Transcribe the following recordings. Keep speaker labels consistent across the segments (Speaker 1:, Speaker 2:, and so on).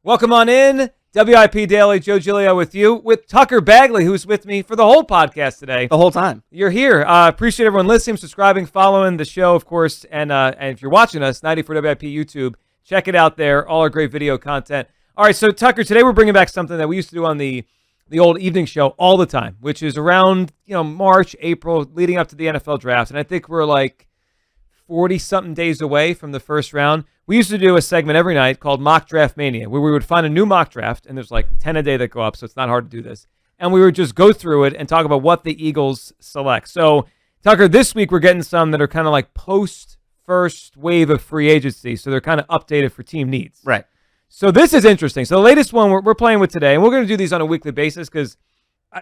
Speaker 1: Welcome on in. WIP Daily, Joe Giglio with you, with Tucker Bagley, who's with me for the whole podcast today.
Speaker 2: The whole time.
Speaker 1: You're here. Appreciate everyone listening, subscribing, following the show, of course. And if you're watching us, 94 WIP YouTube, check it out there. All our great video content. All right, so Tucker, today we're bringing back something that we used to do on the old evening show all the time, which is around March, April, leading up to the NFL draft. And I think we're like 40-something days away from the first round. We used to do a segment every night called Mock Draft Mania, where we would find a new mock draft, and there's like 10 a day that go up, so it's not hard to do this. And we would just go through it and talk about what the Eagles select. So, Tucker, this week we're getting some that are kind of like post-first wave of free agency, so they're kind of updated for team needs.
Speaker 2: Right.
Speaker 1: So this is interesting. So the latest one we're playing with today, and we're going to do these on a weekly basis because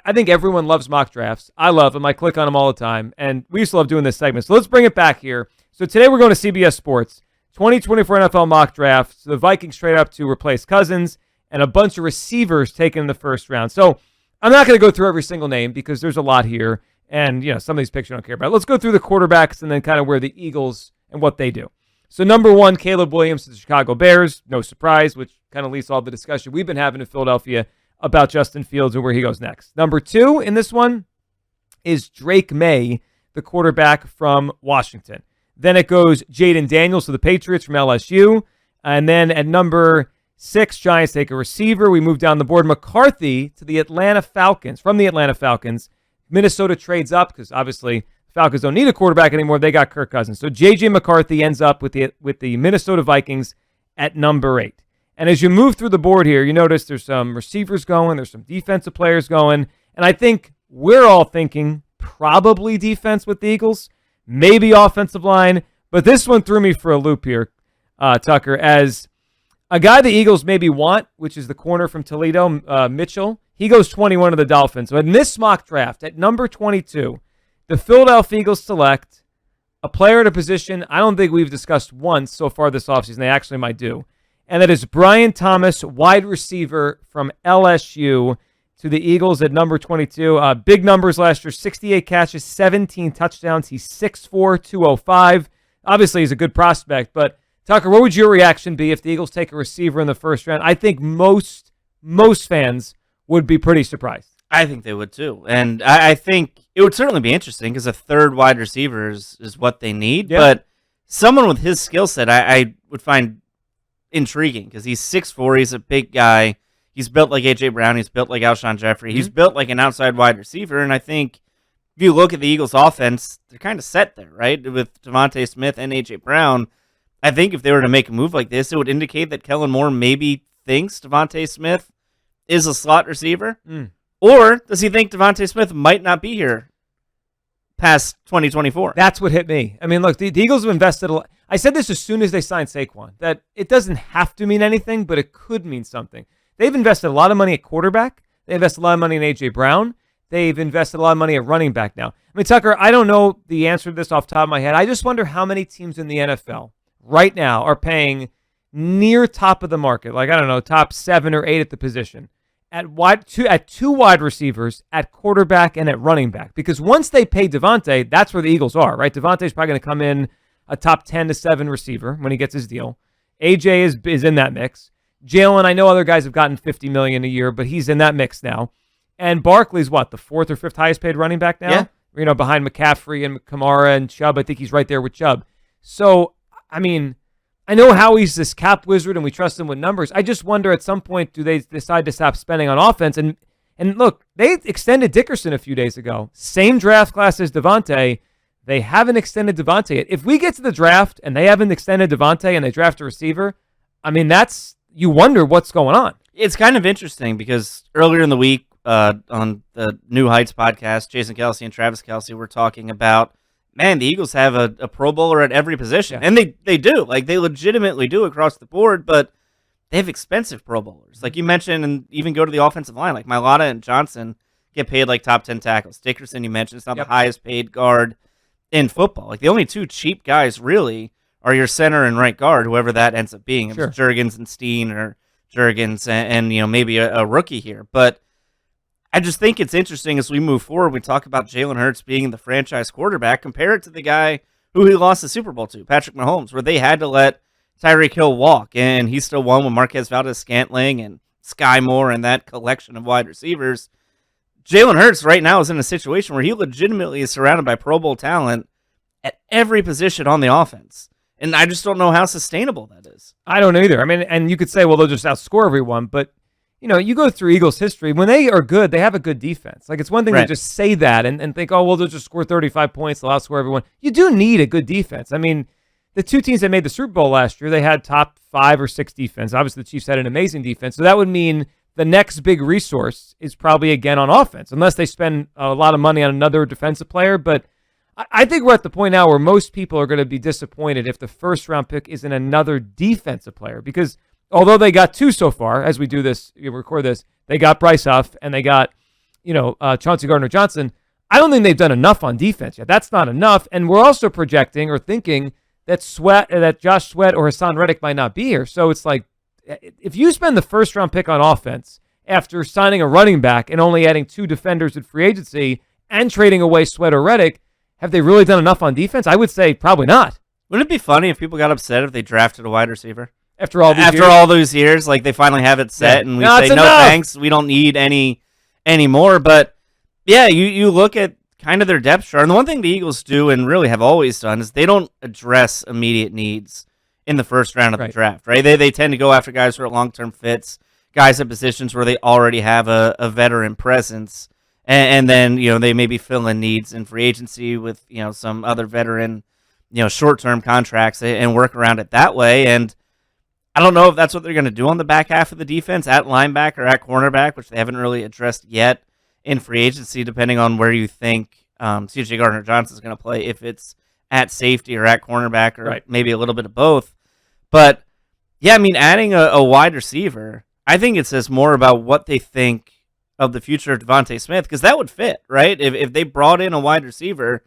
Speaker 1: I think everyone loves mock drafts. I love them. I click on them all the time, and we used to love doing this segment. So let's bring it back here. So today we're going to CBS Sports. 2024 NFL mock draft. So the Vikings trade up to replace Cousins and a bunch of receivers taken in the first round. So I'm not going to go through every single name because there's a lot here. And, some of these picks you don't care about. Let's go through the quarterbacks and then kind of where the Eagles and what they do. So number one, Caleb Williams to the Chicago Bears. No surprise, which kind of leads to all the discussion we've been having in Philadelphia about Justin Fields and where he goes next. Number two in this one is Drake May, the quarterback from Washington. Then it goes Jaden Daniels to the Patriots from LSU. And then at number 6, Giants take a receiver. We move down the board. McCarthy to the Atlanta Falcons, from the Atlanta Falcons. Minnesota trades up because obviously Falcons don't need a quarterback anymore. They got Kirk Cousins. So J.J. McCarthy ends up with the Minnesota Vikings at number 8. And as you move through the board here, you notice there's some receivers going. There's some defensive players going. And I think we're all thinking probably defense with the Eagles. Maybe offensive line, but this one threw me for a loop here, Tucker, as a guy the Eagles maybe want, which is the corner from Toledo, Mitchell. He goes 21 to the Dolphins. So in this mock draft, at number 22, the Philadelphia Eagles select a player at a position I don't think we've discussed once so far this offseason. They actually might do. And that is Brian Thomas, wide receiver from LSU, to the Eagles at number 22. Big numbers last year, 68 catches, 17 touchdowns. He's 6'4", 205. Obviously, he's a good prospect, but Tucker, what would your reaction be if the Eagles take a receiver in the first round? I think most fans would be pretty surprised.
Speaker 2: I think they would too. And I think it would certainly be interesting because a third wide receiver is what they need. Yeah. But someone with his skill set I would find intriguing because he's 6'4", he's a big guy. He's built like A.J. Brown. He's built like Alshon Jeffrey. He's built like an outside wide receiver. And I think if you look at the Eagles' offense, they're kind of set there, right? With Devontae Smith and A.J. Brown. I think if they were to make a move like this, it would indicate that Kellen Moore maybe thinks Devontae Smith is a slot receiver. Or does he think Devontae Smith might not be here past 2024?
Speaker 1: That's what hit me. I mean, look, the Eagles have invested a lot. I said this as soon as they signed Saquon, that it doesn't have to mean anything, but it could mean something. They've invested a lot of money at quarterback. They invested a lot of money in A.J. Brown. They've invested a lot of money at running back now. I mean, Tucker, I don't know the answer to this off the top of my head. I just wonder how many teams in the NFL right now are paying near top of the market, like, I don't know, top 7 or 8 at the position, at two wide receivers, at quarterback, and at running back. Because once they pay Devontae, that's where the Eagles are, right? Devontae's probably going to come in a top 10 to 7 receiver when he gets his deal. A.J. is in that mix. Jalen, I know other guys have gotten $50 million a year, but he's in that mix now. And Barkley's what, the 4th or 5th highest paid running back now? Yeah. Behind McCaffrey and Kamara and Chubb. I think he's right there with Chubb. So, I mean, I know Howie's this cap wizard and we trust him with numbers. I just wonder at some point, do they decide to stop spending on offense? And look, they extended Dickerson a few days ago. Same draft class as Devontae. They haven't extended Devontae yet. If we get to the draft and they haven't extended Devontae and they draft a receiver, I mean, you wonder what's going on.
Speaker 2: It's kind of interesting because earlier in the week on the New Heights podcast, Jason Kelce and Travis Kelce were talking about, man, the Eagles have a Pro Bowler at every position. Yeah. And they do. Like, they legitimately do across the board, but they have expensive Pro Bowlers. Like you mentioned, and even go to the offensive line. Like Mailata and Johnson get paid like top 10 tackles. Dickerson, you mentioned, is not the highest paid guard in football. Like, the only two cheap guys really are your center and right guard, whoever that ends up being. If it's Juergens and Steen, or Juergens and maybe a rookie here. But I just think it's interesting as we move forward. We talk about Jalen Hurts being the franchise quarterback. Compare it to the guy who he lost the Super Bowl to, Patrick Mahomes, where they had to let Tyreek Hill walk, and he still won with Marquez Valdez-Scantling and Sky Moore and that collection of wide receivers. Jalen Hurts right now is in a situation where he legitimately is surrounded by Pro Bowl talent at every position on the offense. And I just don't know how sustainable that is.
Speaker 1: I don't either. I mean, and you could say, well, they'll just outscore everyone, but you go through Eagles history. When they are good, they have a good defense. Like, it's one thing to just say that and think, oh, well, they'll just score 35 points, they'll outscore everyone. You do need a good defense. I mean, the two teams that made the Super Bowl last year, they had top 5 or 6 defense. Obviously, the Chiefs had an amazing defense. So that would mean the next big resource is probably, again, on offense, unless they spend a lot of money on another defensive player. But I think we're at the point now where most people are going to be disappointed if the first-round pick isn't another defensive player, because although they got 2 so far, as we do this, we record this, they got Bryce Huff and they got, Chauncey Gardner-Johnson. I don't think they've done enough on defense yet. That's not enough. And we're also projecting or thinking that Josh Sweat or Hassan Reddick might not be here. So it's like, if you spend the first-round pick on offense after signing a running back and only adding 2 defenders at free agency and trading away Sweat or Reddick, have they really done enough on defense? I would say probably not.
Speaker 2: Wouldn't it be funny if people got upset if they drafted a wide receiver?
Speaker 1: After all those years,
Speaker 2: like they finally have it set, and we say,
Speaker 1: no,
Speaker 2: thanks, we don't need any more. But yeah, you look at kind of their depth chart, and the one thing the Eagles do and really have always done is they don't address immediate needs in the first round of the draft, right? They tend to go after guys who are long-term fits, guys at positions where they already have a veteran presence, and then they maybe fill in needs in free agency with some other veteran short-term contracts and work around it that way. And I don't know if that's what they're going to do on the back half of the defense at linebacker, at cornerback, which they haven't really addressed yet in free agency, depending on where you think C.J. Gardner-Johnson is going to play, if it's at safety or at cornerback or maybe a little bit of both. But, yeah, I mean, adding a wide receiver, I think it says more about what they think of the future of Devontae Smith, because that would fit, right? If they brought in a wide receiver,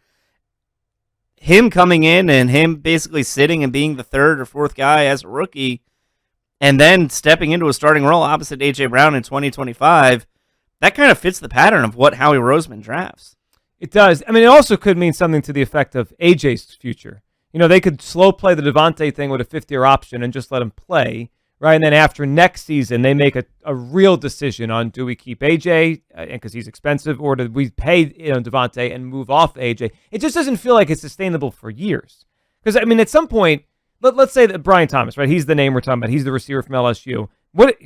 Speaker 2: him coming in and him basically sitting and being the third or fourth guy as a rookie, and then stepping into a starting role opposite A.J. Brown in 2025, that kind of fits the pattern of what Howie Roseman drafts.
Speaker 1: It does. I mean, it also could mean something to the effect of A.J.'s future. They could slow play the Devontae thing with a 5th-year option and just let him play, right? And then after next season, they make a real decision on, do we keep A.J. Because he's expensive, or do we pay Devontae and move off A.J.? It just doesn't feel like it's sustainable for years. Because, I mean, at some point, let's say that Brian Thomas, right? He's the name we're talking about. He's the receiver from LSU.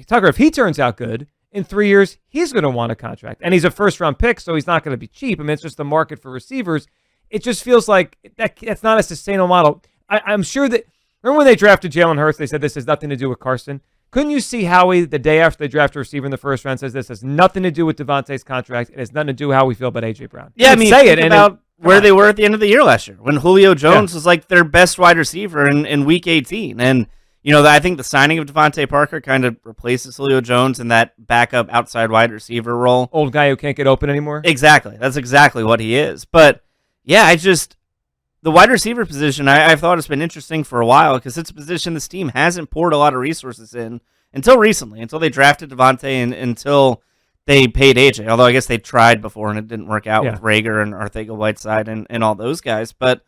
Speaker 1: Tucker, if he turns out good, in 3 years, he's going to want a contract. And he's a first-round pick, so he's not going to be cheap. I mean, it's just the market for receivers. It just feels like that's not a sustainable model. I'm sure that, remember when they drafted Jalen Hurts, they said this has nothing to do with Carson? Couldn't you see Howie, the day after they draft a receiver in the first round, says this has nothing to do with Devontae's contract. It has nothing to do with how we feel about A.J. Brown.
Speaker 2: Yeah, I mean, think about where they were at the end of the year last year, when Julio Jones was like their best wide receiver in Week 18. And, I think the signing of Devontae Parker kind of replaces Julio Jones in that backup outside wide receiver role.
Speaker 1: Old guy who can't get open anymore?
Speaker 2: Exactly. That's exactly what he is. But, yeah, the wide receiver position, I've thought it's been interesting for a while, because it's a position this team hasn't poured a lot of resources in until recently, until they drafted Devontae and until they paid AJ. Although I guess they tried before and it didn't work out with Rager and Arcega-Whiteside and all those guys. But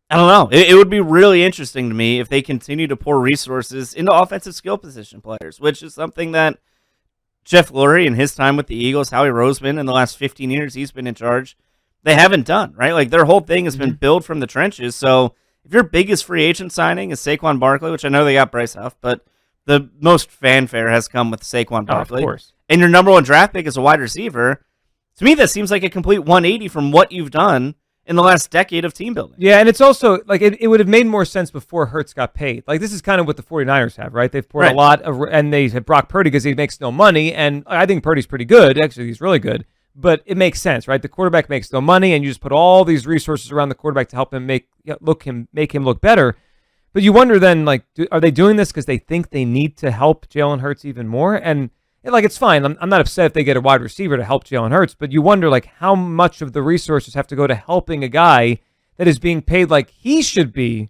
Speaker 2: I don't know. It would be really interesting to me if they continue to pour resources into offensive skill position players, which is something that Jeff Lurie in his time with the Eagles, Howie Roseman, in the last 15 years he's been in charge, they haven't done, right? Like, their whole thing has been built from the trenches. So if your biggest free agent signing is Saquon Barkley, which I know they got Bryce Huff, but the most fanfare has come with Saquon Barkley.
Speaker 1: Of course.
Speaker 2: And your number one draft pick is a wide receiver. To me, that seems like a complete 180 from what you've done in the last decade of team building.
Speaker 1: Yeah, and it's also, like, it would have made more sense before Hurts got paid. Like, this is kind of what the 49ers have, right? They've poured a lot, and they have Brock Purdy because he makes no money, and I think Purdy's pretty good. Actually, he's really good. But it makes sense, right? The quarterback makes no money, and you just put all these resources around the quarterback to help him make him look better. But you wonder then, like, are they doing this because they think they need to help Jalen Hurts even more? And like, it's fine. I'm not upset if they get a wide receiver to help Jalen Hurts, but you wonder, like, how much of the resources have to go to helping a guy that is being paid like he should be,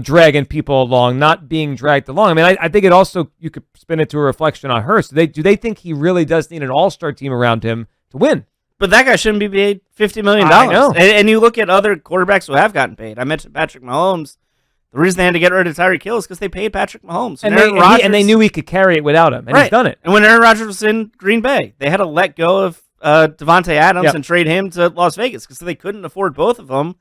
Speaker 1: dragging people along, not being dragged along. I mean, I think it also, you could spin it to a reflection on Hurts. Do they think he really does need an all-star team around him to win?
Speaker 2: But that guy shouldn't be paid $50 million.
Speaker 1: I know.
Speaker 2: And you look at other quarterbacks who have gotten paid. I mentioned Patrick Mahomes. The The reason they had to get rid of Tyreek Hill is because they paid Patrick Mahomes.
Speaker 1: And they knew he could carry it without him, and
Speaker 2: right.
Speaker 1: He's done it.
Speaker 2: And when Aaron Rodgers was in Green Bay, they had to let go of Devontae Adams and trade him to Las Vegas because they couldn't afford both of them.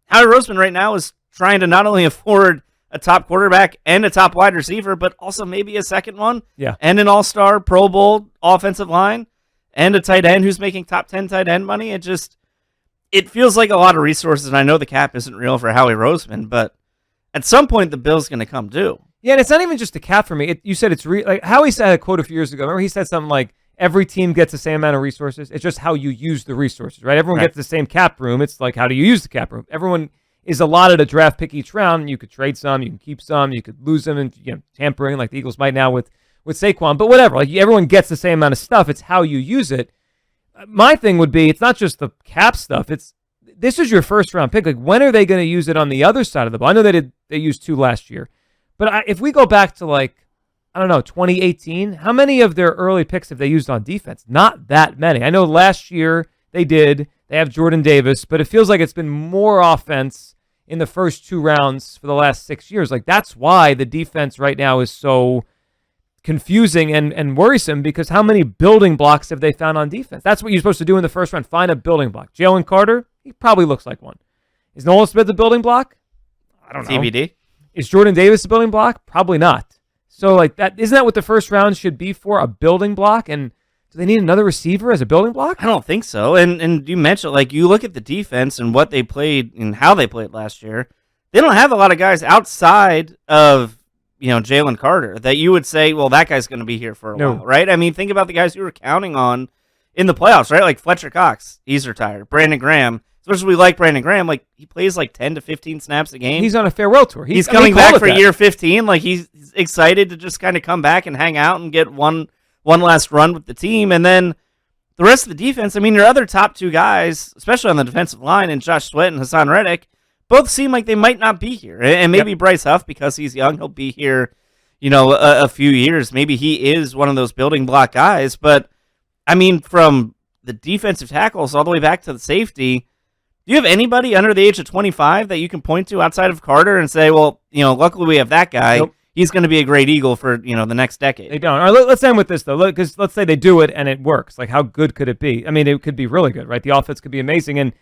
Speaker 2: Howie Roseman right now is trying to not only afford a top quarterback and a top wide receiver, but also maybe a second one, and an all-star Pro Bowl offensive line, and a tight end who's making top 10 tight end money. It feels like a lot of resources, and I know the cap isn't real for Howie Roseman, but at some point the bill's going to come due.
Speaker 1: Yeah, and it's not even just the cap for me. You said it's like Howie said a quote a few years ago. Remember he said something like, every team gets the same amount of resources. It's just how you use the resources, right? Everyone gets the same cap room. It's like, how do you use the cap room? Everyone is allotted a draft pick each round. You could trade some, you can keep some, you could lose them, and tampering like the Eagles might now with Saquon. But whatever, like everyone gets the same amount of stuff. It's how you use it. My thing would be, it's not just the cap stuff. This is your first round pick. Like, when are they going to use it on the other side of the ball? I know they used 2 last year, but if we go back to 2018, how many of their early picks have they used on defense? Not that many. I know last year they did. They have Jordan Davis, but it feels like it's been more offense in the first 2 rounds for the last 6 years. Like, that's why the defense right now is so confusing and worrisome, because how many building blocks have they found on defense? That's what you're supposed to do in the first round, find a building block. Jalen Carter, he probably looks like one. Is Nolan Smith a building block? I don't know.
Speaker 2: TBD.
Speaker 1: Is Jordan Davis a building block? Probably not. So isn't that what the first round should be for, a building block? And do they need another receiver as a building block?
Speaker 2: I don't think so. And you mentioned, you look at the defense and what they played and how they played last year. They don't have a lot of guys outside of Jalen Carter that you would say, well, that guy's going to be here for a while, right? I mean, think about the guys you were counting on in the playoffs, right? Like Fletcher Cox, he's retired. Brandon Graham, as much as we like Brandon Graham, he plays 10 to 15 snaps a game.
Speaker 1: He's on a farewell tour.
Speaker 2: He's coming back for year 15. He's excited to just kind of come back and hang out and get one last run with the team. And then the rest of the defense, I mean, your other top 2 guys, especially on the defensive line, and Josh Sweat and Hassan Reddick, both seem like they might not be here. And maybe Bryce Huff, because he's young, he'll be here, a few years. Maybe he is one of those building block guys. But, I mean, from the defensive tackles all the way back to the safety, do you have anybody under the age of 25 that you can point to outside of Carter and say, well, luckily we have that guy.
Speaker 1: Nope.
Speaker 2: He's going to be a great Eagle for, the next decade.
Speaker 1: They don't. All right, let's end with this, though, because let's say they do it and it works. How good could it be? I mean, it could be really good, right? The offense could be amazing. And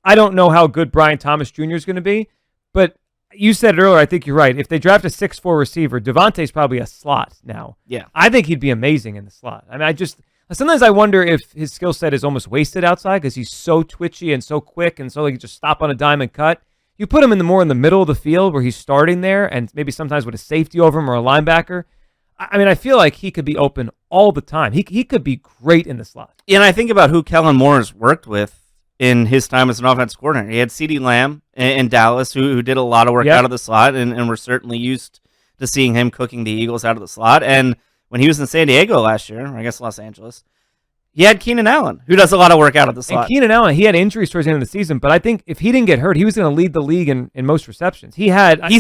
Speaker 1: I don't know how good Brian Thomas Jr. is going to be, but you said it earlier, I think you're right. If they draft a 6'4" receiver, Devontae's probably a slot now.
Speaker 2: Yeah.
Speaker 1: I think he'd be amazing in the slot. I mean, sometimes I wonder if his skill set is almost wasted outside because he's so twitchy and so quick and so he can just stop on a dime and cut. You put him more in the middle of the field where he's starting there and maybe sometimes with a safety over him or a linebacker. I mean, I feel like he could be open all the time. He could be great in the slot.
Speaker 2: Yeah, and I think about who Kellen Moore has worked with in his time as an offensive coordinator. He had CeeDee Lamb in Dallas, who did a lot of work out of the slot, and we're certainly used to seeing him cooking the Eagles out of the slot. And when he was in San Diego last year, or I guess Los Angeles, he had Keenan Allen, who does a lot of work out of the slot.
Speaker 1: And Keenan Allen, he had injuries towards the end of the season, but I think if he didn't get hurt, he was going to lead the league in most receptions. He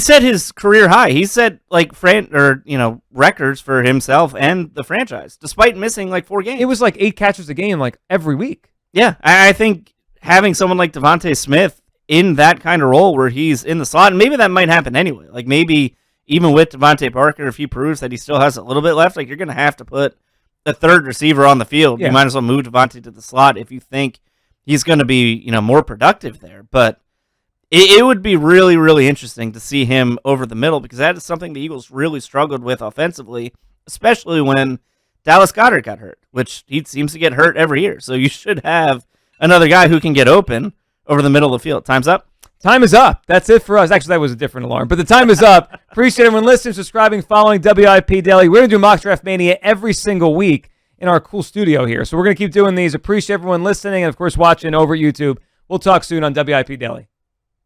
Speaker 2: set his career high. He set records for himself and the franchise, despite missing 4 games.
Speaker 1: It was 8 catches a game every week.
Speaker 2: Yeah, I think having someone like Devontae Smith in that kind of role where he's in the slot, and maybe that might happen anyway. Maybe even with Devontae Parker, if he proves that he still has a little bit left, you're going to have to put a third receiver on the field. Yeah. You might as well move Devontae to the slot if you think he's going to be, more productive there. But it would be really, really interesting to see him over the middle, because that is something the Eagles really struggled with offensively, especially when Dallas Goedert got hurt, which he seems to get hurt every year. So you should have another guy who can get open over the middle of the field. Time's up.
Speaker 1: Time is up. That's it for us. Actually, that was a different alarm, but the time is up. Appreciate everyone listening, subscribing, following WIP Daily. We're going to do Mock Draft Mania every single week in our cool studio here. So we're going to keep doing these. Appreciate everyone listening and, of course, watching over at YouTube. We'll talk soon on WIP Daily.